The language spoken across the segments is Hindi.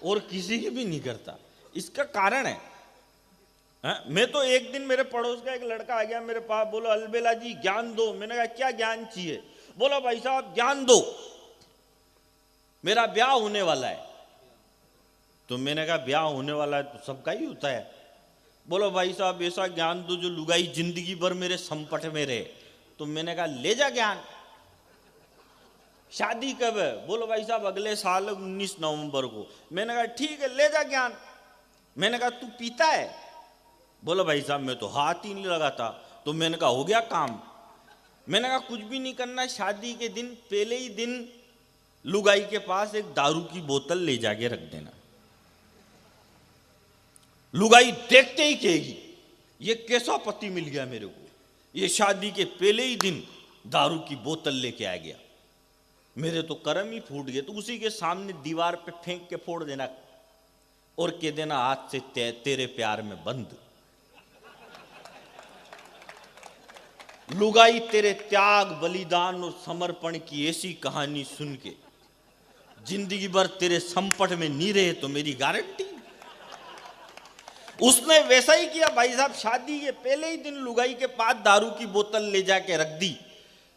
और किसी की भी नहीं करता। इसका कारण है, मैं तो एक दिन मेरे पड़ोस का एक लड़का आ गया मेरे पास, बोलो अलबेला जी ज्ञान दो। मैंने कहा क्या ज्ञान चाहिए? बोलो भाई साहब ज्ञान दो, मेरा ब्याह होने वाला है। तो मैंने कहा ब्याह होने वाला है तो सबका ही होता है। बोलो भाई साहब ऐसा ज्ञान दो जो लुगाई जिंदगी भर मेरे संपट में रहे। तो मैंने कहा ले जा ज्ञान। शादी कब है? बोलो भाई साहब अगले साल 19 नवंबर को। मैंने कहा ठीक है ले जा ज्ञान। मैंने कहा तू पीता है? बोलो भाई साहब मैं तो हाथ ही नहीं लगाता। तो मैंने कहा हो गया काम। मैंने कहा कुछ भी नहीं करना, शादी के दिन पहले ही दिन लुगाई के पास एक दारू की बोतल ले जाके रख देना। लुगाई देखते ही कहेगी ये कैसा पति मिल गया मेरे को, ये शादी के पहले ही दिन दारू की बोतल लेके आ गया, मेरे तो कर्म ही फूट गए। तो उसी के सामने दीवार पे फेंक के फोड़ देना और कह देना आज से तेरे प्यार में बंद। लुगाई तेरे त्याग बलिदान और समर्पण की ऐसी कहानी सुन के जिंदगी भर तेरे संपट में नहीं रहे तो मेरी गारंटी। उसने वैसा ही किया भाई साहब, शादी के पहले ही दिन लुगाई के पास दारू की बोतल ले जाके रख दी।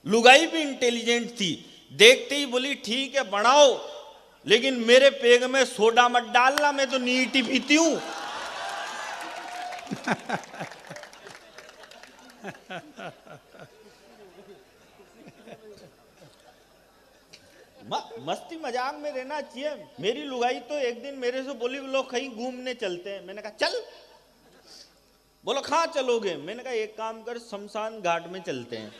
लुगाई भी इंटेलिजेंट थी, देखते ही बोली ठीक है बनाओ, लेकिन मेरे पेग में सोडा मत डालना, मैं तो नीट ही पीती हूं। मस्ती मजाक में रहना चाहिए। मेरी लुगाई तो एक दिन मेरे से बोली लोग कहीं घूमने चलते हैं। मैंने कहा चल। बोलो कहाँ चलोगे? मैंने कहा एक काम कर शमशान घाट में चलते हैं।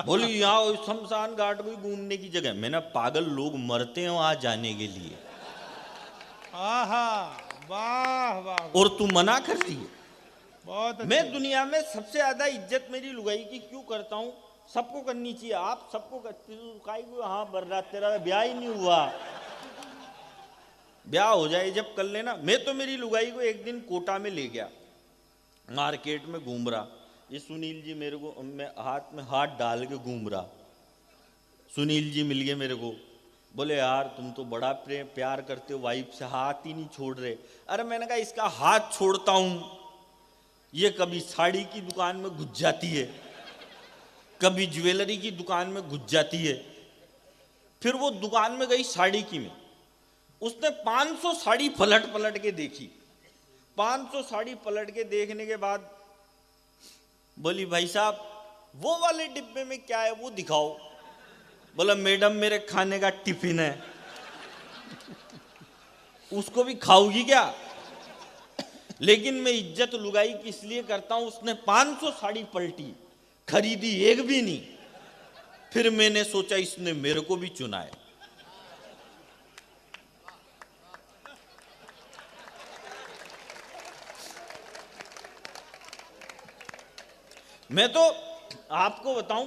बोली यहाँ शमशान घाट कोई घूमने की जगह? मैंने पागल लोग मरते हैं वहां जाने के लिए। आहा वाह वाह। और तू मना कर दी। बहुत मैं दुनिया में सबसे ज्यादा इज्जत मेरी लुगाई की क्यों करता हूँ? सबको करनी चाहिए, आप सबको करती हो। हाँ बर्रा तेरा ब्याह ही नहीं हुआ, ब्याह हो जाए जब कर लेना। मैं तो मेरी लुगाई को एक दिन कोटा में ले गया, मार्केट में घूम रहा। ये सुनील जी मेरे को, मैं हाथ में हाथ डाल के घूम रहा। सुनील जी मिल गए मेरे को, बोले यार तुम तो बड़ा प्यार करते हो वाइफ से, हाथ ही नहीं छोड़ रहे। अरे मैंने कहा इसका हाथ छोड़ता हूं, ये कभी साड़ी की दुकान में घुस जाती है, कभी ज्वेलरी की दुकान में घुस जाती है। फिर वो दुकान में गई साड़ी की में, उसने 500 साड़ी पलट पलट के देखी। 500 साड़ी पलट के देखने के बाद बोली भाई साहब वो वाले डिब्बे में क्या है वो दिखाओ। बोला मैडम मेरे खाने का टिफिन है। उसको भी खाओगी क्या? लेकिन मैं इज्जत लुगाई की इसलिए करता हूं, उसने 500 साड़ी पलटी, खरीदी एक भी नहीं। फिर मैंने सोचा इसने मेरे को भी चुना है। मैं तो आपको बताऊं,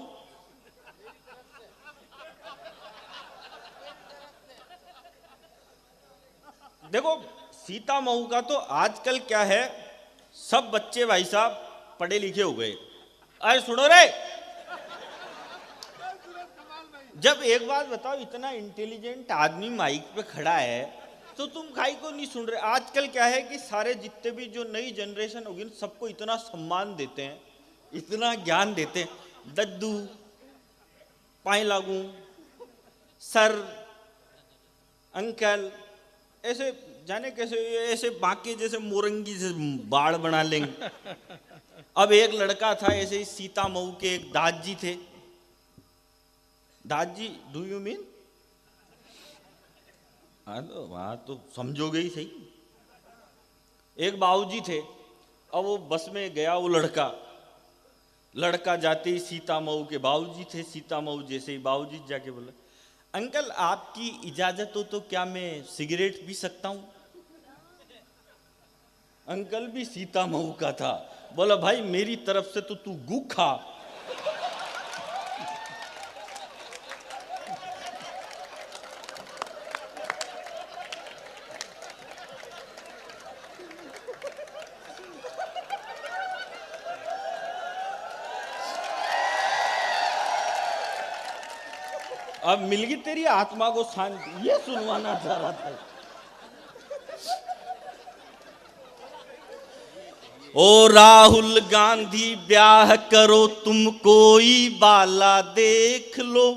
देखो सीता महू का तो आजकल क्या है, सब बच्चे भाई साहब पढ़े लिखे हो गए। अरे सुनो रे, जब एक बात बताओ, इतना इंटेलिजेंट आदमी माइक पे खड़ा है तो तुम काहे को नहीं सुन रहे? आजकल क्या है कि सारे जितने भी जो नई जनरेशन होगी सबको इतना सम्मान देते हैं, इतना ज्ञान देते हैं। दद्दू, पाए लागू, सर, अंकल, ऐसे जाने कैसे ऐसे बाकी जैसे मोरंगी से बाढ़ बना लेंगे। अब एक लड़का था ऐसे ही, सीता मऊ के एक दादी थे। दादी डू यू मीन? हाँ तो वहां तो समझोगे ही सही। एक बाबूजी थे, अब वो बस में गया वो लड़का जाते ही सीता मऊ के बाबूजी थे। सीता मऊ जैसे ही बाबूजी जाके बोला अंकल आपकी इजाजत हो तो क्या मैं सिगरेट पी सकता हूं? अंकल भी सीता मऊ का था, बोला भाई मेरी तरफ से तो तू गू खा। अब मिल गई तेरी आत्मा को शांति, ये सुनवाना चाह रहा था। ओ राहुल गांधी ब्याह करो तुम कोई बाला देख लो,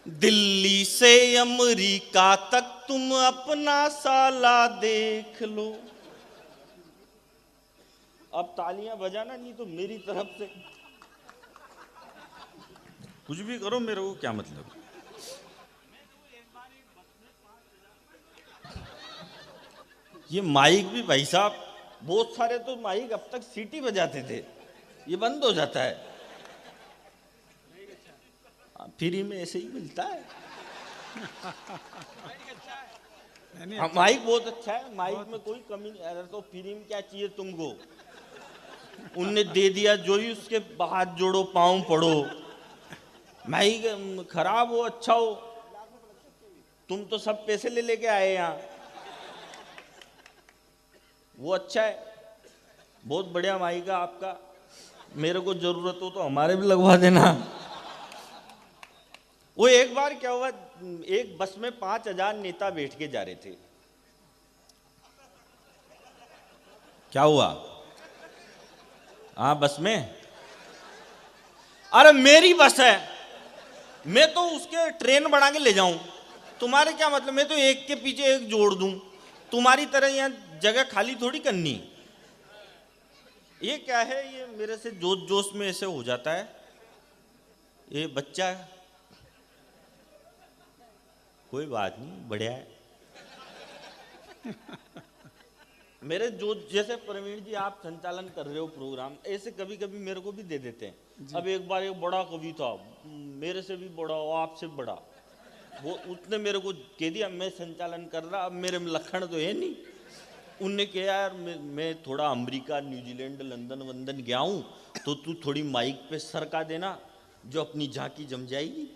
दिल्ली से अमेरिका तक तुम अपना साला देख लो। अब तालियां बजाना, नहीं तो मेरी तरफ से कुछ भी करो, मेरे को क्या मतलब। ये माइक भी भाई साहब, बहुत सारे तो माइक अब तक सीटी बजाते थे, ये बंद हो जाता है। फ्री में ऐसे ही मिलता है। हाँ, माइक बहुत अच्छा है, माइक में कोई कमी नहीं। अरे तो फ्री में क्या चाहिए तुमको, उनने दे दिया जो ही, उसके हाथ जोड़ो पांव पड़ो। माइक खराब हो अच्छा हो, तुम तो सब पैसे ले लेके आए यहाँ। वो अच्छा है, बहुत बढ़िया माइक है आपका, मेरे को जरूरत हो तो हमारे भी लगवा देना। वो एक बार क्या हुआ, एक बस में 5,000 नेता बैठ के जा रहे थे। क्या हुआ? हाँ बस में, अरे मेरी बस है, मैं तो उसके ट्रेन बना के ले जाऊं, तुम्हारे क्या मतलब, मैं तो एक के पीछे एक जोड़ दूं, तुम्हारी तरह यहाँ जगह खाली थोड़ी करनी। ये क्या है, ये मेरे से जोश जोश में ऐसे हो जाता है। ये बच्चा है, कोई बात नहीं, बढ़िया है। मेरे जो जैसे प्रवीण जी आप संचालन कर रहे हो प्रोग्राम, ऐसे कभी कभी मेरे को भी दे देते हैं। अब एक बार एक बड़ा कवि था, मेरे से भी बड़ा, आपसे बड़ा, वो उसने मेरे को कह दिया मैं संचालन कर रहा, अब मेरे में लखन तो है नहीं। उनने कहा यार मैं थोड़ा अमेरिका न्यूजीलैंड लंदन वंदन गया हूँ, तो तू थोड़ी माइक पे सरका देना, जो अपनी झांकी जम जाएगी।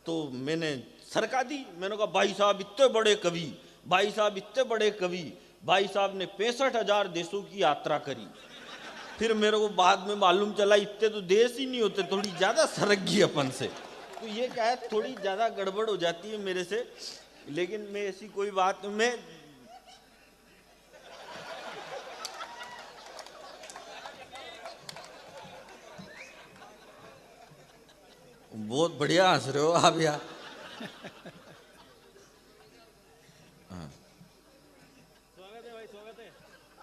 तो मैंने सरका दी। मैंने कहा भाई साहब इतने बड़े कवि, भाई साहब इतने बड़े कवि, भाई साहब ने 65,000 देशों की यात्रा करी। फिर मेरे को बाद में मालूम चला इतने तो देश ही नहीं होते, थोड़ी ज़्यादा सरक गई अपन से। तो ये क्या है, थोड़ी ज़्यादा गड़बड़ हो जाती है मेरे से, लेकिन मैं ऐसी कोई बात, मैं बहुत बढ़िया हंस रहे हो आप यार।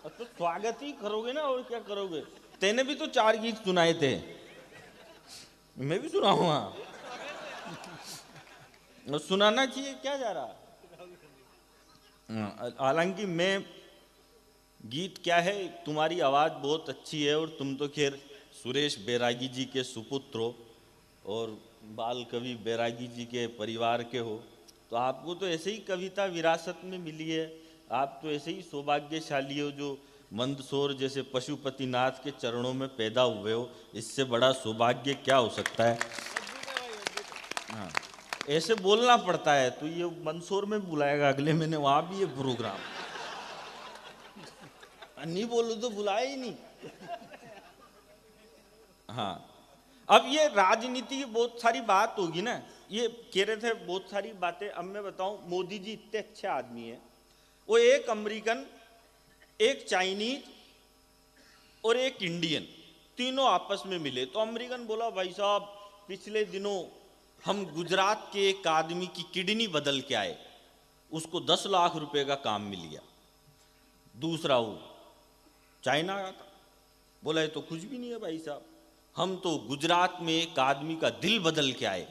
तो स्वागत ही करोगे ना, और क्या करोगे। तेने भी तो 4 गीत सुनाए थे, मैं भी सुनाऊंगा। और सुनाना चाहिए, क्या जा रहा। हालांकि मैं गीत क्या है, तुम्हारी आवाज़ बहुत अच्छी है, और तुम तो खैर सुरेश बैरागी जी के सुपुत्र हो और बाल कवि बैरागी जी के परिवार के हो, तो आपको तो ऐसे ही कविता विरासत में मिली है। आप तो ऐसे ही सौभाग्यशाली हो जो मंदसौर जैसे पशुपतिनाथ के चरणों में पैदा हुए हो, इससे बड़ा सौभाग्य क्या हो सकता है। हाँ, ऐसे बोलना पड़ता है। तो ये मंदसौर में बुलाएगा अगले महीने, वहाँ भी ये प्रोग्राम, नहीं बोलो तो बुलाए ही नहीं। हाँ, अब ये राजनीति की बहुत सारी बात होगी ना, ये कह रहे थे बहुत सारी बातें। अब मैं बताऊं, मोदी जी इतने अच्छे आदमी हैं, वो एक अमेरिकन, एक चाइनीज और एक इंडियन, तीनों आपस में मिले। तो अमेरिकन बोला भाई साहब पिछले दिनों हम गुजरात के एक आदमी की किडनी बदल के आए, उसको 10 लाख रुपए का काम मिल गया। दूसरा वो चाइना का था, बोला ये तो कुछ भी नहीं है भाई साहब, हम तो गुजरात में एक आदमी का दिल बदल के आए,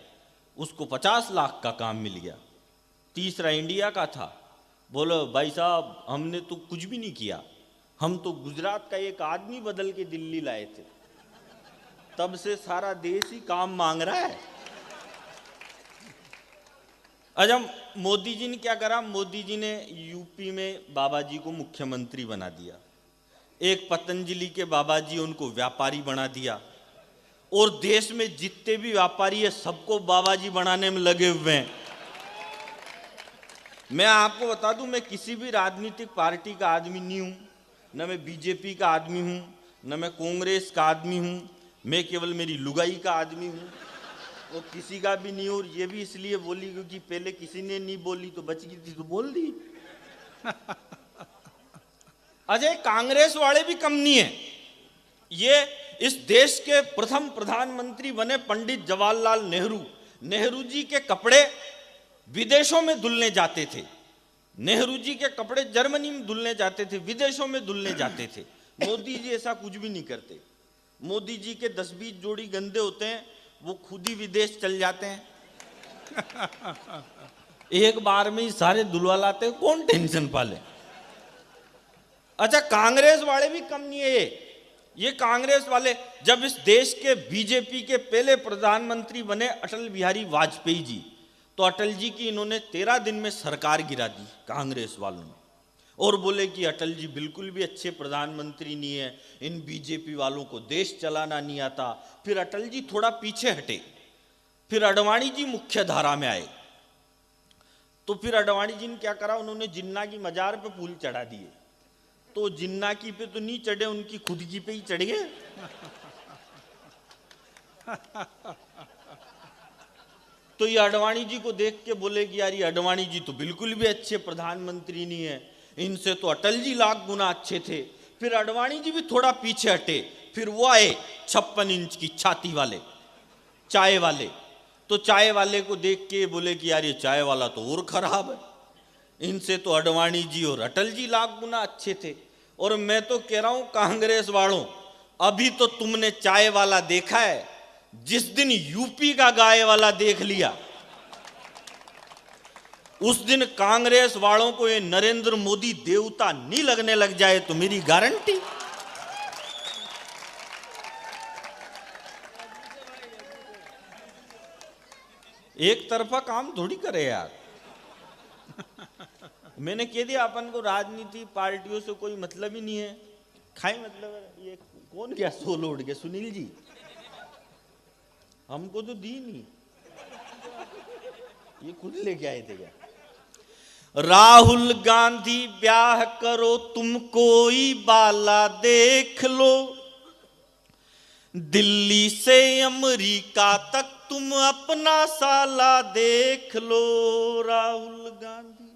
उसको 50 लाख का काम मिल गया। तीसरा इंडिया का था, बोलो भाई साहब हमने तो कुछ भी नहीं किया, हम तो गुजरात का एक आदमी बदल के दिल्ली लाए थे, तब से सारा देश ही काम मांग रहा है। अच्छा, मोदी जी ने क्या करा, मोदी जी ने यूपी में बाबा जी को मुख्यमंत्री बना दिया, एक पतंजलि के बाबा जी उनको व्यापारी बना दिया, और देश में जितने भी व्यापारी है सबको बाबा जी बनाने में लगे हुए हैं। मैं आपको बता दूं, मैं किसी भी राजनीतिक पार्टी का आदमी नहीं हूं, न मैं बीजेपी का आदमी हूं, न मैं कांग्रेस का आदमी हूं, मैं केवल मेरी लुगाई का आदमी हूं, वो किसी का भी नहीं। और ये भी इसलिए बोली क्योंकि पहले किसी ने नहीं बोली तो बच गई थी तो बोल दी। अजय कांग्रेस वाले भी कम नहीं है। ये इस देश के प्रथम प्रधानमंत्री बने पंडित जवाहरलाल नेहरू, नेहरू जी के कपड़े विदेशों में धुलने जाते थे। नेहरू जी के कपड़े जर्मनी में धुलने जाते थे, विदेशों में धुलने जाते थे। मोदी जी ऐसा कुछ भी नहीं करते। मोदी जी के 10-20 जोड़ी गंदे होते हैं, वो खुद ही विदेश चल जाते हैं। एक बार में ही सारे धुलवा लाते हैं, कौन टेंशन पाले। अच्छा, कांग्रेस वाले भी कम नहीं है। ये कांग्रेस वाले, जब इस देश के बीजेपी के पहले प्रधानमंत्री बने अटल बिहारी वाजपेयी जी, तो अटल जी की इन्होंने 13 दिन में सरकार गिरा दी कांग्रेस वालों ने, और बोले कि अटल जी बिल्कुल भी अच्छे प्रधानमंत्री नहीं है, इन बीजेपी वालों को देश चलाना नहीं आता। फिर अटल जी थोड़ा पीछे हटे, फिर अडवाणी जी मुख्य धारा में आए। तो फिर अडवाणी जी ने क्या करा, उन्होंने जिन्ना की मजार पे पुल चढ़ा दिए। तो जिन्ना की पे तो नहीं चढ़े, उनकी खुद की पे ही चढ़ गए। तो ये अडवाणी जी को देख के बोले कि यार ये अडवाणी जी तो बिल्कुल भी अच्छे प्रधानमंत्री नहीं है, इनसे तो अटल जी लाख गुना अच्छे थे। फिर अडवाणी जी भी थोड़ा पीछे हटे, फिर वो आए 56 इंच की छाती वाले चाय वाले। तो चाय वाले को देख के बोले कि यार ये चाय वाला तो और खराब है, इनसे तो अडवाणी जी और अटल जी लाख गुना अच्छे थे। और मैं तो कह रहा हूं कांग्रेस वालों, अभी तो तुमने चाय वाला देखा है, जिस दिन यूपी का गाय वाला देख लिया, उस दिन कांग्रेस वालों को ये नरेंद्र मोदी देवता नहीं लगने लग जाए तो मेरी गारंटी। एक तरफा काम थोड़ी करे यार। मैंने कह दिया अपन को राजनीति पार्टियों से कोई मतलब ही नहीं है। खाए मतलब ये कौन गया सोल उड़ के, सुनील जी हमको तो दी नहीं, ये खुद लेके आए थे क्या। राहुल गांधी ब्याह करो तुम कोई बाला देख लो, दिल्ली से अमेरिका तक तुम अपना साला देख लो। राहुल गांधी,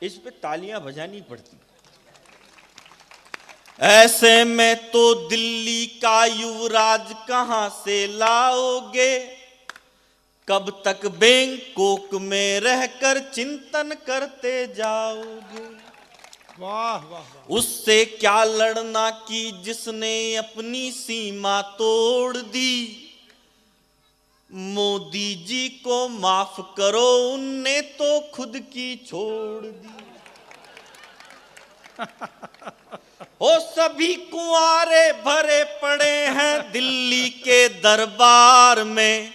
इस पे तालियां बजानी पड़ती। ऐसे में तो दिल्ली का युवराज कहां से लाओगे, कब तक बैंकॉक में रहकर चिंतन करते जाओगे। वाह वाह वाह। उससे क्या लड़ना कि जिसने अपनी सीमा तोड़ दी, मोदी जी को माफ करो उनने तो खुद की छोड़ दी। ओ सभी कुंवारे भरे पड़े हैं दिल्ली के दरबार में।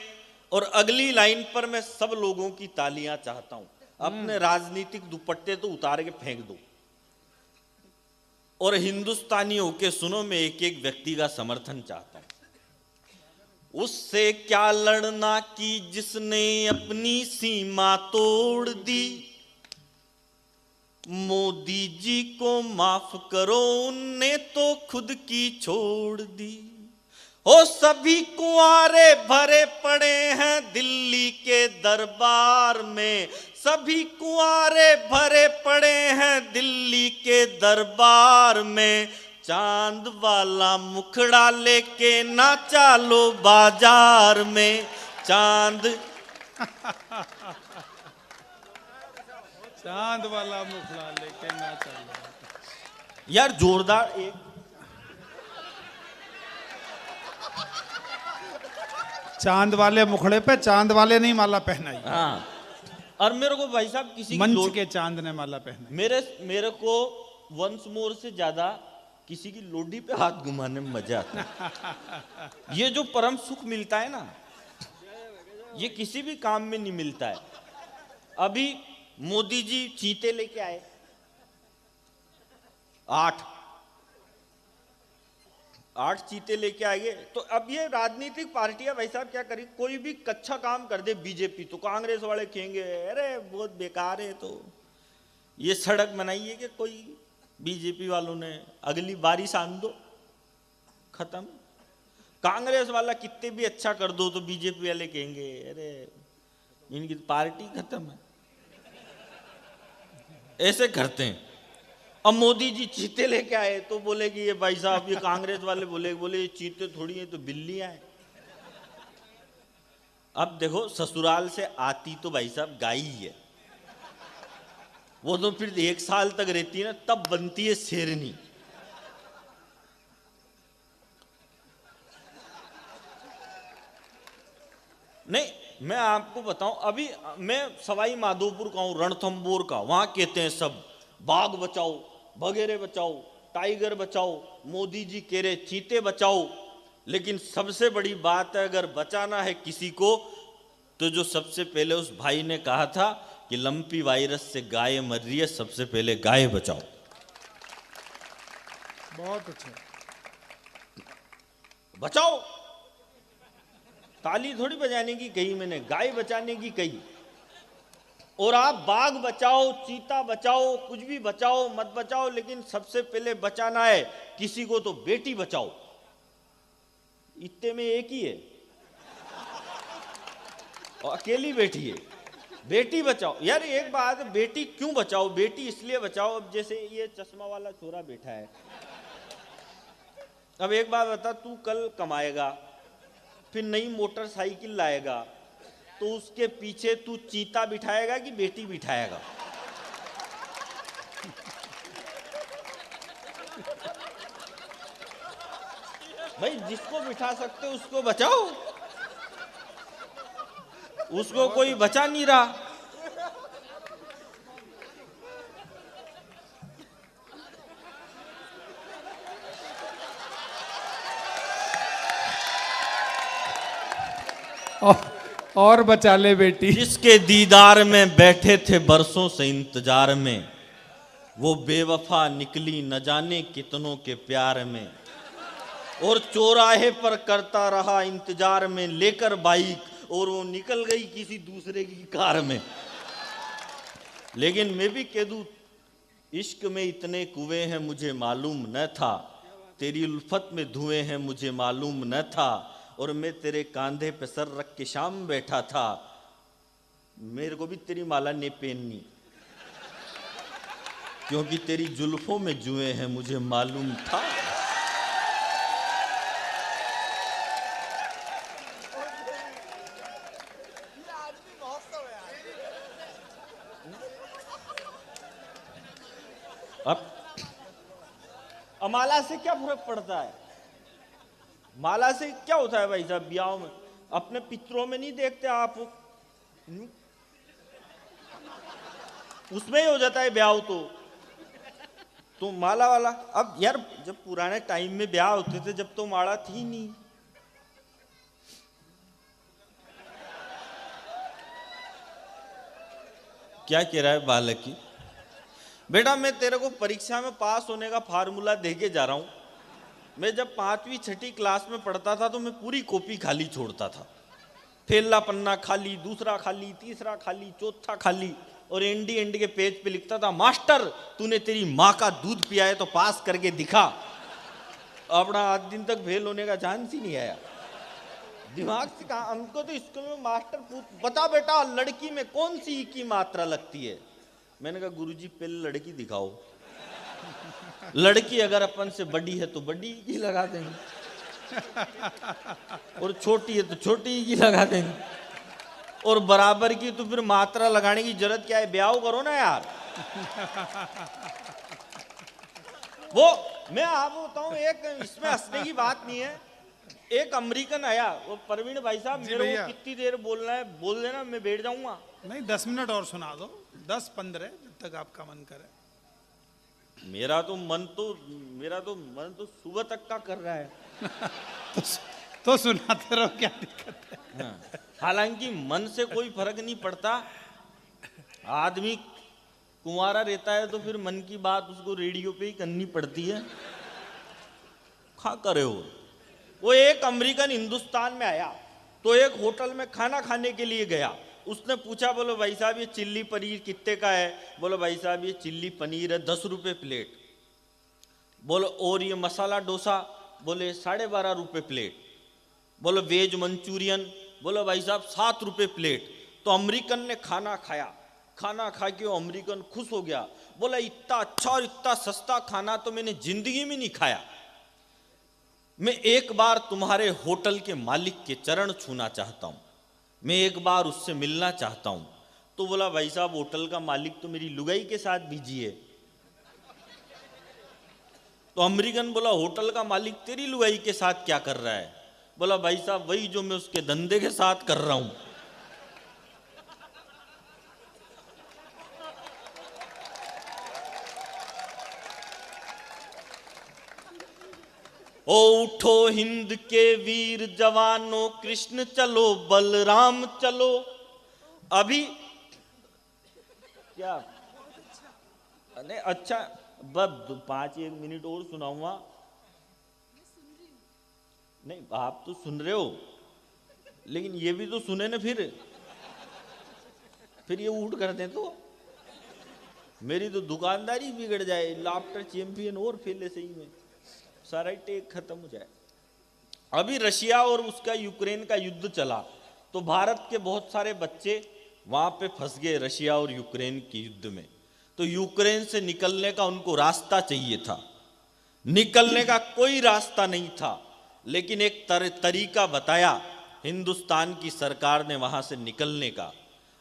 और अगली लाइन पर मैं सब लोगों की तालियां चाहता हूं। अपने राजनीतिक दुपट्टे तो उतार के फेंक दो और हिंदुस्तानी होके सुनो, मैं एक एक व्यक्ति का समर्थन चाहता हूं। उससे क्या लड़ना कि जिसने अपनी सीमा तोड़ दी, मोदी जी को माफ करो उनने तो खुद की छोड़ दी। ओ सभी कुंवारे भरे पड़े हैं दिल्ली के दरबार में, सभी कुंवारे भरे पड़े हैं दिल्ली के दरबार में। चांद वाला मुखड़ा लेके ना चालो बाजार में, चांद चांद वाला मुखड़ा लेके ना चलो। यार जोरदार एक चांद वाले मुखड़े पे चांद वाले नहीं माला पहनाई। हाँ, और मेरे को भाई साहब किसी मंच के चांद ने माला पहनाई। मेरे को वंस मोर से ज्यादा किसी की लोडी पे हाथ घुमाने में मजा आता है। ये जो परम सुख मिलता है ना, ये किसी भी काम में नहीं मिलता है। अभी मोदी जी चीते लेके आए 8 चीते लेके आए। तो अब ये राजनीतिक पार्टियां भाई साहब क्या करी, कोई भी कच्चा काम कर दे बीजेपी तो कांग्रेस वाले कहेंगे अरे बहुत बेकार है। तो ये सड़क बनाई है कि कोई बीजेपी वालों ने, अगली बारिश आन दो, खत्म। कांग्रेस वाला कितने भी अच्छा कर दो तो बीजेपी वाले कहेंगे अरे इनकी पार्टी खत्म है। ऐसे करते हैं। अब मोदी जी चीते लेके आए तो बोले कि ये भाई साहब, ये कांग्रेस वाले बोले ये चीते थोड़ी है, तो बिल्लियां हैं। अब देखो, ससुराल से आती तो भाई साहब गाय ही है, वो तो फिर 1 साल तक रहती है ना, तब बनती है शेरनी। नहीं, मैं आपको बताऊं, अभी मैं सवाई माधोपुर का हूं, रणथंबोर का, वहां कहते हैं सब बाघ बचाओ, बघेरे बचाओ, टाइगर बचाओ, मोदी जी कह रहे चीते बचाओ। लेकिन सबसे बड़ी बात है, अगर बचाना है किसी को, तो जो सबसे पहले उस भाई ने कहा था कि लंपी वायरस से गाय मर रही है, सबसे पहले गाय बचाओ। बहुत अच्छा। बचाओ, ताली थोड़ी बजाने की कही मैंने, गाय बचाने की कही। और आप बाघ बचाओ, चीता बचाओ, कुछ भी बचाओ मत बचाओ, लेकिन सबसे पहले बचाना है किसी को तो बेटी बचाओ। इतने में एक ही है और अकेली बेटी है, बेटी बचाओ। यार एक बात, बेटी क्यों बचाओ? बेटी इसलिए बचाओ, अब जैसे ये चश्मा वाला छोरा बैठा है, अब एक बात बता, तू कल कमाएगा, फिर नई मोटरसाइकिल लाएगा, तो उसके पीछे तू चीता बिठाएगा कि बेटी बिठाएगा? भाई जिसको बिठा सकते उसको बचाओ, उसको कोई बचा नहीं रहा। और बचा ले बेटी। जिसके दीदार में बैठे थे बरसों से इंतजार में, वो बेवफा निकली न जाने कितनों के प्यार में। और चौराहे पर करता रहा इंतजार में लेकर बाइक, और वो निकल गई किसी दूसरे की कार में। लेकिन मैं भी कह दूं, इश्क में इतने कुएं हैं मुझे मालूम न था, तेरी उल्फत में धुएं हैं मुझे मालूम न था। और मैं तेरे कांधे पे सर रख के शाम बैठा था, मेरे को भी तेरी माला नहीं पहननी, क्योंकि तेरी जुल्फों में जुएं हैं मुझे मालूम था। अब माला से क्या फर्क पड़ता है? माला से क्या होता है भाई साहब? ब्याह में अपने पितरों में नहीं देखते आप, उसमें ही हो जाता है ब्याह। तो माला वाला, अब यार जब पुराने टाइम में ब्याह होते थे, जब तो माला थी नहीं। क्या कह रहा है बालक की? बेटा मैं तेरे को परीक्षा में पास होने का फार्मूला देके जा रहा हूं। मैं जब 5वीं 6ठी क्लास में पढ़ता था तो मैं पूरी कॉपी खाली छोड़ता था, पहला पन्ना खाली, दूसरा खाली, तीसरा खाली, चौथा खाली, और एंड के पेज पे लिखता था, मास्टर तूने तेरी माँ का दूध पिया है तो पास करके दिखा। अपना 8 दिन तक फेल होने का चांस ही नहीं आया। दिमाग से कहा, हमको तो स्कूल में मास्टर बता बेटा लड़की में कौन सी ई की मात्रा लगती है? मैंने कहा गुरुजी पहले लड़की दिखाओ, लड़की अगर अपन से बड़ी है तो बड़ी की लगा देंगे, और छोटी है तो छोटी की लगा देंगे, और बराबर की तो फिर मात्रा लगाने की जरूरत क्या है? ब्याह करो ना यार। वो मैं आपको बताऊं, एक इसमें हंसने की बात नहीं है। एक अमेरिकन आया, वो परवीन भाई साहब, मेरे को कितनी देर बोलना है बोल देना, मैं बैठ जाऊंगा। नहीं 10 मिनट और सुना दो, 10-15 जब तक आपका मन करे। मेरा तो मन तो सुबह तक का कर रहा है। तो सुनाते रहो, क्या दिक्कत है? हाँ। हालांकि मन से कोई फर्क नहीं पड़ता, आदमी कुंवारा रहता है तो फिर मन की बात उसको रेडियो पे ही करनी पड़ती है। खा करे हो। वो एक अमेरिकन हिंदुस्तान में आया तो एक होटल में खाना खाने के लिए गया। उसने पूछा, बोलो भाई साहब ये चिल्ली पनीर कितने का है? बोलो भाई साहब ये चिल्ली पनीर है 10 रुपये प्लेट। बोलो और ये मसाला डोसा? बोले 12.5 रुपये प्लेट। बोलो वेज मंचूरियन? बोलो भाई साहब 7 रुपये प्लेट। तो अमेरिकन ने खाना खाया, खाना खा के वो अमेरिकन खुश हो गया। बोला इतना अच्छा और इतना सस्ता खाना तो मैंने जिंदगी में नहीं खाया, मैं एक बार तुम्हारे होटल के मालिक के चरण छूना चाहता हूं, मैं एक बार उससे मिलना चाहता हूं। तो बोला भाई साहब होटल का मालिक तो मेरी लुगाई के साथ बिजी है। तो अमेरिकन बोला होटल का मालिक तेरी लुगाई के साथ क्या कर रहा है? बोला भाई साहब वही जो मैं उसके धंधे के साथ कर रहा हूं। ओ उठो हिंद के वीर जवानों, कृष्ण चलो बलराम चलो। अभी क्या नहीं अच्छा, बस 5-1 मिनट और सुनाऊंगा। नहीं आप तो सुन रहे हो, लेकिन ये भी तो सुने ना, फिर ये उठ कर दे तो मेरी तो दुकानदारी बिगड़ जाए। लाफ्टर चैंपियन और फेले सही में, सारा ही टेक खत्म हो जाए। अभी रशिया और उसका यूक्रेन का युद्ध चला तो भारत के बहुत सारे बच्चे वहां पे फंस गए रशिया और यूक्रेन के युद्ध में। तो यूक्रेन से निकलने का उनको रास्ता चाहिए था, निकलने का कोई रास्ता नहीं था, लेकिन एक तरीका बताया हिंदुस्तान की सरकार ने वहां से निकलने का।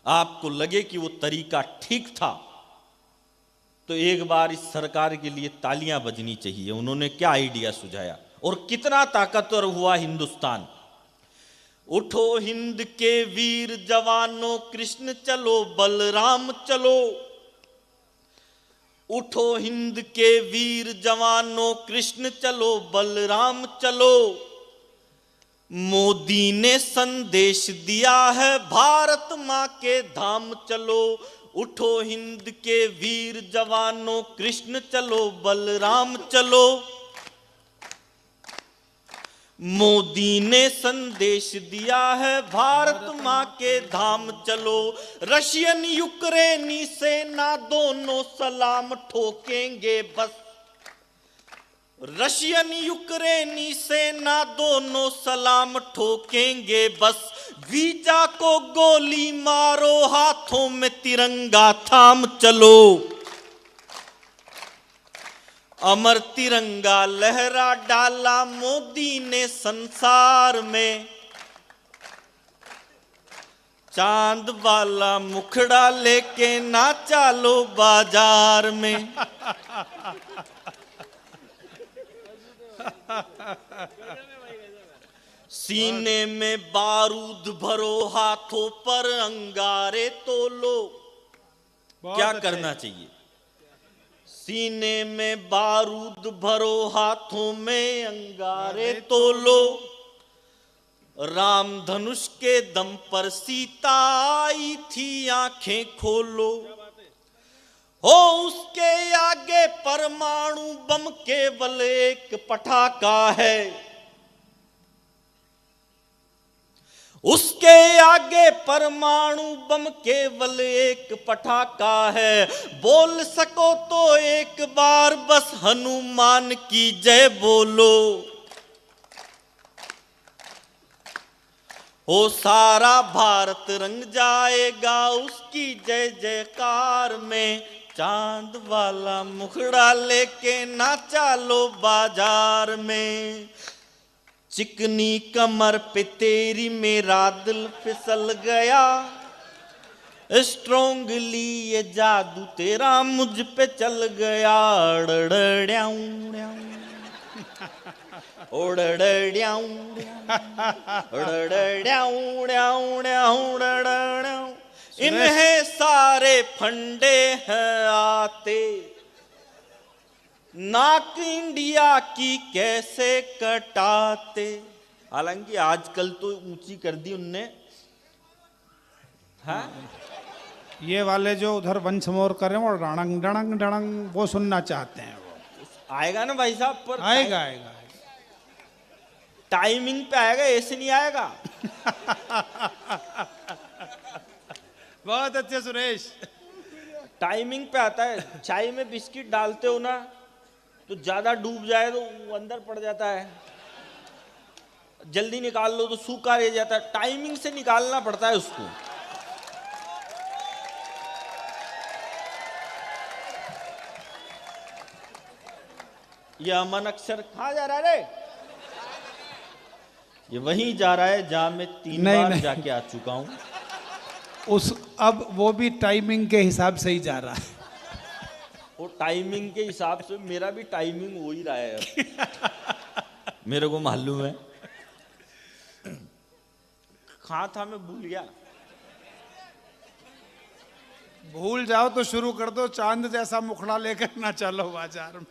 आपको लगे कि वो तरीका ठीक था तो एक बार इस सरकार के लिए तालियां बजनी चाहिए। उन्होंने क्या आइडिया सुझाया और कितना ताकतवर हुआ हिंदुस्तान। उठो हिंद के वीर जवानों, कृष्ण चलो बलराम चलो। उठो हिंद के वीर जवानों, कृष्ण चलो बलराम चलो। मोदी ने संदेश दिया है भारत मां के धाम चलो। उठो हिंद के वीर जवानों, कृष्ण चलो बलराम चलो। मोदी ने संदेश दिया है भारत मां के धाम चलो। रशियन यूक्रेनी सेना दोनों सलाम ठोकेंगे बस। रशियन यूक्रेनी सेना दोनों सलाम ठोकेंगे बस। वीजा को गोली मारो, हाथों में तिरंगा थाम चलो। अमर तिरंगा लहरा डाला मोदी ने संसार में। चांद वाला मुखड़ा लेके नाचा लो बाजार में। सीने में बारूद भरो, हाथों पर अंगारे तोलो। क्या करना चाहिए? सीने में बारूद भरो, हाथों में अंगारे तोलो। राम धनुष के दम पर सीता आई थी, आंखें खोलो। हो उसके आगे परमाणु बम केवल एक पटाखा है। उसके आगे परमाणु बम केवल एक पटाखा है। बोल सको तो एक बार बस हनुमान की जय बोलो। ओ सारा भारत रंग जाएगा उसकी जय जयकार में। चांद वाला मुखड़ा लेके नाचा लो बाजार में। चिकनी कमर पे तेरी मेरा दिल फिसल गया। स्ट्रोंगली ये जादू तेरा मुझ पे चल गया। इन्हें सारे फंडे हैं आते, नाक इंडिया की कैसे कटाते। हालांकि आजकल तो ऊंची कर दी उनने। हाँ ये वाले जो उधर वंशमोर कर रहे हैं वो डणंग डणंग डणंग वो सुनना चाहते हैं। वो आएगा ना भाई साहब, पर आएगा आएगा टाइमिंग पे आएगा, ऐसे नहीं आएगा। बहुत अच्छे सुरेश, टाइमिंग पे आता है। चाय में बिस्किट डालते हो ना तो ज्यादा डूब जाए तो वो अंदर पड़ जाता है, जल्दी निकाल लो तो सूखा रह जाता है। टाइमिंग से निकालना पड़ता है उसको। ये अमन अक्षर कहाँ जा रहा है रे? ये वहीं जा रहा है जहां मैं 3 बार नहीं। जाके आ चुका हूं। अब वो भी टाइमिंग के हिसाब से ही जा रहा है। वो टाइमिंग के हिसाब से मेरा भी टाइमिंग हो ही रहा है अब। मेरे को मालूम है। कहाँ था मैं भूल गया। भूल जाओ तो शुरू कर दो, चांद जैसा मुखड़ा लेकर ना चलो बाजार में।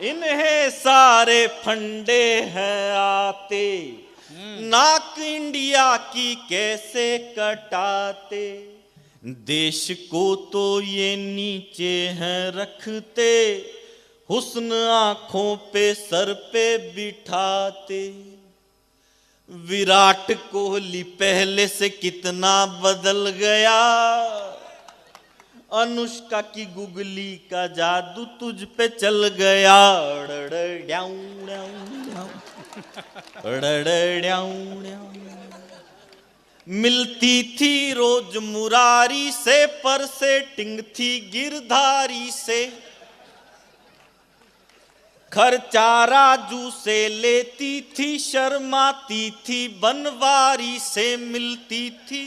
इन्हें सारे फंडे हैं आते, नाक इंडिया की कैसे कटाते, देश को तो ये नीचे हैं रखते, हुस्न आंखों पे सर पे बिठाते। विराट कोहली पहले से कितना बदल गया, अनुष्का की गुगली का जादू तुझ पे चल गया। मिलती थी रोज मुरारी से, पर सेटिंग थी गिरधारी से, खर्चा राजू से लेती थी, शर्माती थी बनवारी से मिलती थी।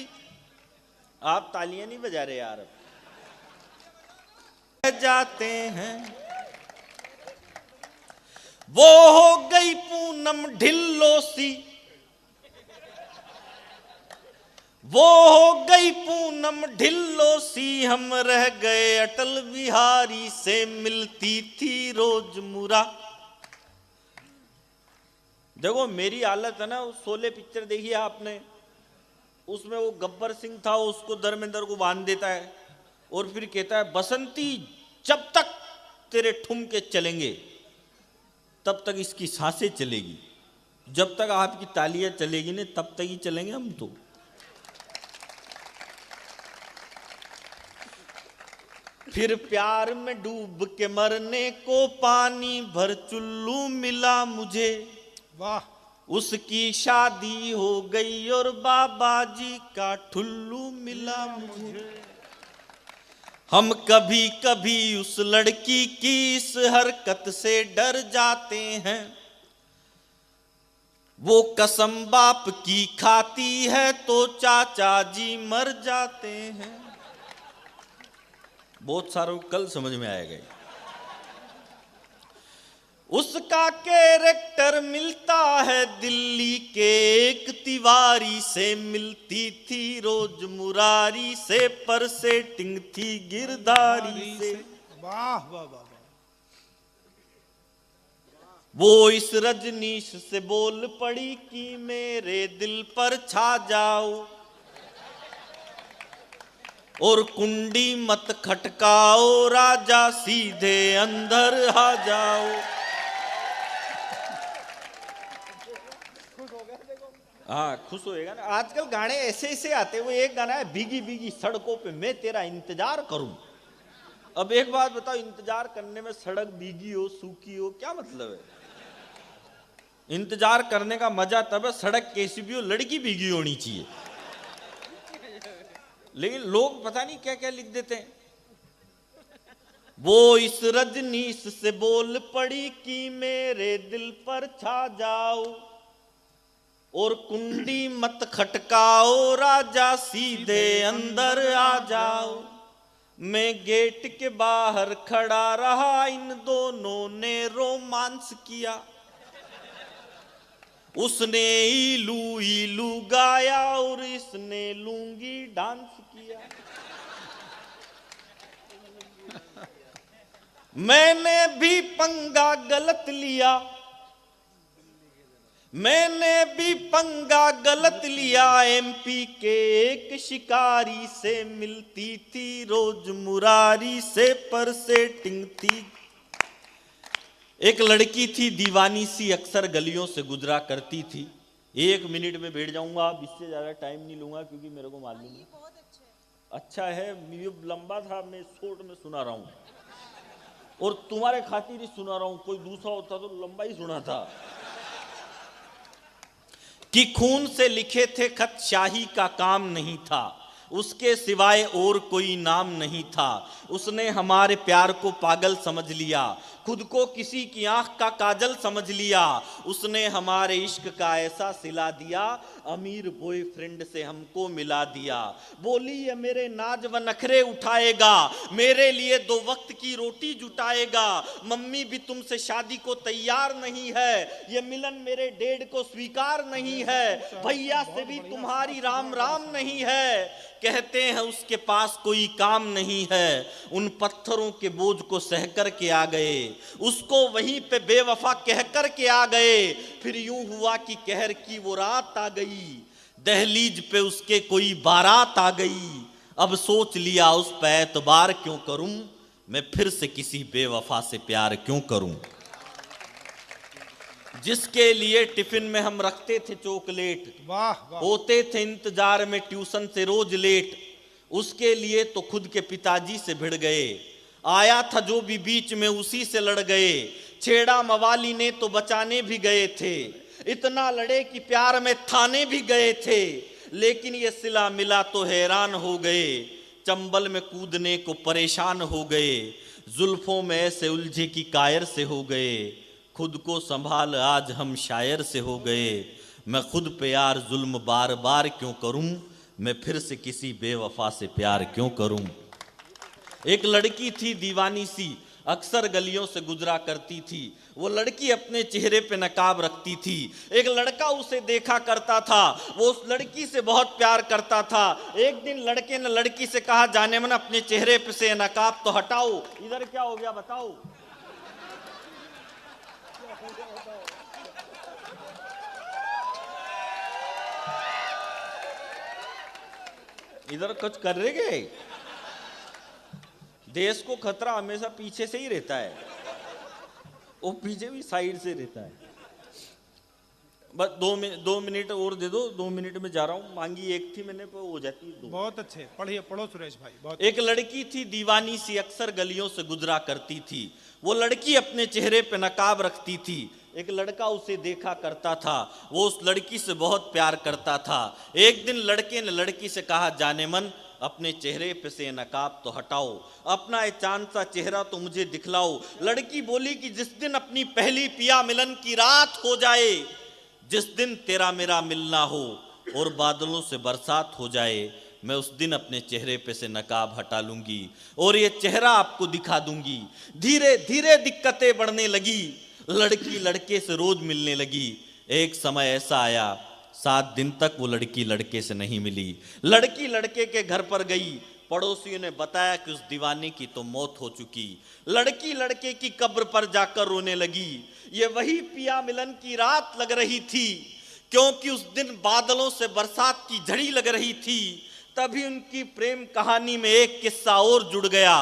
आप तालियां नहीं बजा रहे यार। जाते हैं वो हो गई पूनम ढिल्लो सी, वो हो गई पूनम ढिल्लो सी, हम रह गए अटल बिहारी से मिलती थी रोज मुरा। देखो मेरी हालत है ना, उस शोले पिक्चर देखी है आपने, उसमें वो गब्बर सिंह था, उसको धर्मेंद्र को बांध देता है और फिर कहता है बसंती जब तक तेरे ठुमके चलेंगे तब तक इसकी सांसें चलेगी, जब तक आपकी तालियां चलेगी नहीं तब तक ही चलेंगे हम। तो फिर प्यार में डूब के मरने को पानी भर चुल्लू मिला मुझे, वाह। उसकी शादी हो गई और बाबा जी का ठुल्लू मिला मुझे। हम कभी कभी उस लड़की की इस हरकत से डर जाते हैं, वो कसम बाप की खाती है तो चाचा जी मर जाते हैं। बहुत सारों को कल समझ में आएगा। उसका कैरेक्टर मिलता है दिल्ली के एक तिवारी से, मिलती थी रोज मुरारी से, पर सेटिंग थी गिरधारी से। वाह वाह वाह। वो इस रजनीश से बोल पड़ी कि मेरे दिल पर छा जाओ, और कुंडी मत खटकाओ राजा सीधे अंदर आ जाओ। हाँ खुश होएगा ना। आजकल गाने ऐसे ऐसे आते। वो एक गाना है भीगी भीगी सड़कों पे मैं तेरा इंतजार करूं। अब एक बात बताओ, इंतजार करने में सड़क भीगी हो सूखी हो क्या मतलब है? इंतजार करने का मजा तब है सड़क कैसी भी हो, लड़की भीगी होनी चाहिए। लेकिन लोग पता नहीं क्या क्या लिख देते हैं। वो इस रजनीश से बोल पड़ी कि मेरे दिल पर छा जाओ, और कुंडी मत खटकाओ राजा सीधे अंदर आ जाओ। मैं गेट के बाहर खड़ा रहा, इन दोनों ने रोमांस किया। उसने इलू इलू गाया और इसने लूंगी डांस किया। मैंने भी पंगा गलत लिया, मैंने भी पंगा गलत लिया, एमपी के एक शिकारी से मिलती थी रोज मुरारी से, पर सेटिंग थी। एक लड़की थी दीवानी सी, अक्सर गलियों से गुजरा करती थी। 1 मिनट में बैठ जाऊंगा, अब इससे ज्यादा टाइम नहीं लूंगा क्योंकि मेरे को मालूम है अच्छा है। ये लंबा था, मैं शॉर्ट में सुना रहा हूं और तुम्हारे खातिर ही सुना रहा हूं। कोई दूसरा होता तो लंबा ही सुना था। कि खून से लिखे थे खत शाही का काम नहीं था, उसके सिवाय और कोई नाम नहीं था। उसने हमारे प्यार को पागल समझ लिया, खुद को किसी की आंख का काजल समझ लिया। उसने हमारे इश्क का ऐसा सिला दिया, अमीर बॉयफ्रेंड से हमको मिला दिया। बोली ये मेरे नाज व नखरे उठाएगा, मेरे लिए 2 वक्त की रोटी जुटाएगा। मम्मी भी तुमसे शादी को तैयार नहीं है, ये मिलन मेरे डैड को स्वीकार नहीं है। भैया से भी तुम्हारी राम राम नहीं है, कहते हैं उसके पास कोई काम नहीं है। उन पत्थरों के बोझ को सह कर के आ गए, उसको वहीं पे बेवफा कह कर के आ गए। फिर यूं हुआ कि कहर की वो रात आ गई, दहलीज पे उसके कोई बारात आ गई। अब सोच लिया उस पे एतबार क्यों करूं, मैं फिर से किसी बेवफा से प्यार क्यों करूं। जिसके लिए टिफिन में हम रखते थे चॉकलेट, वाह वाह, होते थे इंतजार में ट्यूशन से रोज लेट, उसके लिए तो खुद के पिताजी से भिड़ गए। आया था जो भी बीच में उसी से लड़ गए, छेड़ा मवाली ने तो बचाने भी गए थे। इतना लड़े कि प्यार में थाने भी गए थे, लेकिन ये सिला मिला तो हैरान हो गए। चंबल में कूदने को परेशान हो गए, जुल्फों में ऐसे उलझे कि कायर से हो गए। खुद को संभाल आज हम शायर से हो गए, मैं खुद पे यार जुल्म बार बार क्यों करूं, मैं फिर से किसी बेवफा से प्यार क्यों करूं। एक लड़की थी दीवानी सी, अक्सर गलियों से गुजरा करती थी। वो लड़की अपने चेहरे पे नकाब रखती थी। एक लड़का उसे देखा करता था, वो उस लड़की से बहुत प्यार करता था। एक दिन लड़के ने लड़की से कहा, जाने मन अपने चेहरे पे से नकाब तो हटाओ। इधर क्या हो गया बताओ। इधर कुछ कर रहे गए। देश को खतरा हमेशा पीछे से ही रहता है, वो पीछे भी साइड से रहता है। बस 2 मिनट और दे दो, 2 मिनट में जा रहा हूँ। मांगी एक थी मैंने, पर हो जाती है 2। बहुत अच्छे, पढ़िए, पढ़ो सुरेश भाई, बहुत। एक लड़की थी दीवानी सी, अक्सर गलियों से गुजरा करती थी। वो लड़की अपने चेहरे पे नकाब रखती थी। एक लड़का उसे देखा करता था, वो उस लड़की से बहुत प्यार करता था। एक दिन लड़के ने लड़की से कहा, जाने मन अपने चेहरे पे से नकाब तो हटाओ, अपना ये चांद सा चेहरा तो मुझे दिखलाओ। लड़की बोली कि जिस दिन अपनी पहली पिया मिलन की रात हो जाए, जिस दिन तेरा मेरा मिलना हो और बादलों से बरसात हो जाए, मैं उस दिन अपने चेहरे पे से नकाब हटा लूंगी और ये चेहरा आपको दिखा दूंगी। धीरे धीरे दिक्कतें बढ़ने लगी, लड़की लड़के से रोज मिलने लगी। एक समय ऐसा आया, 7 दिन तक वो लड़की लड़के से नहीं मिली। लड़की लड़के के घर पर गई, पड़ोसियों ने बताया कि उस दीवाने की तो मौत हो चुकी। लड़की लड़के की कब्र पर जाकर रोने लगी। ये वही पिया मिलन की रात लग रही थी, क्योंकि उस दिन बादलों से बरसात की झड़ी लग रही थी। तभी उनकी प्रेम कहानी में एक किस्सा और जुड़ गया।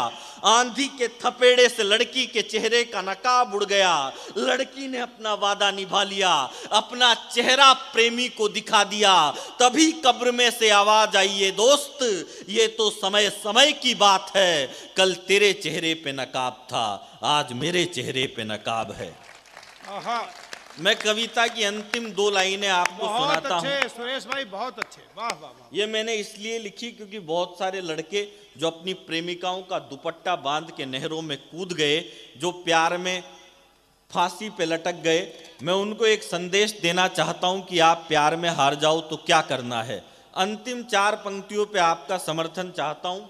आंधी के थपेड़े से लड़की के चेहरे का नकाब उड़ गया। लड़की ने अपना वादा निभा लिया, अपना चेहरा प्रेमी को दिखा दिया। तभी कब्र में से आवाज आई, ये दोस्त ये तो समय समय की बात है, कल तेरे चेहरे पे नकाब था, आज मेरे चेहरे पे नकाब है। आहा, मैं कविता की अंतिम 2 लाइनें आपको सुनाता हूँ। सुरेश भाई, बहुत अच्छे, वाह वाह वाह। ये मैंने इसलिए लिखी क्योंकि बहुत सारे लड़के जो अपनी प्रेमिकाओं का दुपट्टा बांध के नहरों में कूद गए, जो प्यार में फांसी पे लटक गए, मैं उनको एक संदेश देना चाहता हूं कि आप प्यार में हार जाओ तो क्या करना है। अंतिम 4 पंक्तियों पे आपका समर्थन चाहता हूं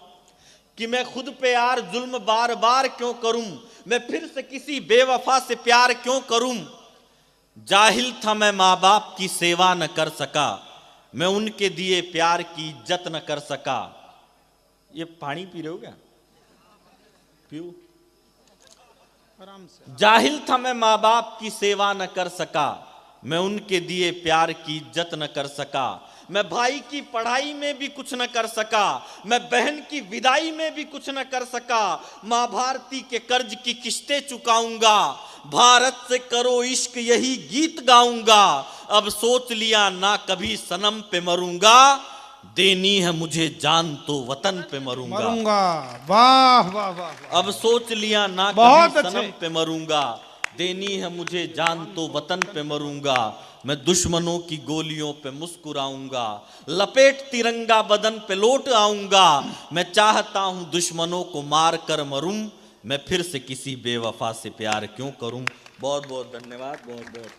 कि मैं खुद पे यार जुल्म बार बार क्यों करूं, मैं फिर से किसी बेवफा से प्यार क्यों करूं। जाहिल था मैं माँ बाप की सेवा न कर सका, मैं उनके दिए प्यार की इज्जत न कर सका। ये पानी पी रहे हो क्या? पियो आराम से। जाहिल था मैं माँ बाप की सेवा न कर सका, मैं उनके दिए प्यार की इज्जत न कर सका। मैं भाई की पढ़ाई में भी कुछ न कर सका, मैं बहन की विदाई में भी कुछ न कर सका। माँ भारती के कर्ज की किस्तें चुकाऊंगा, भारत से करो इश्क यही गीत गाऊंगा। अब सोच लिया ना कभी सनम पे मरूंगा, देनी है मुझे जान तो वतन पे मरूंगा। वाह वाह वाह। अब सोच लिया ना बहुत कभी अच्छे। सनम पे मरूंगा, देनी है मुझे जान तो वतन पे मरूंगा। मैं दुश्मनों की गोलियों पे मुस्कुराऊंगा, लपेट तिरंगा बदन पे लौट आऊंगा। मैं चाहता हूं दुश्मनों को मार कर मरूं, मैं फिर से किसी बेवफा से प्यार क्यों करूं। बहुत बहुत धन्यवाद, बहुत बहुत।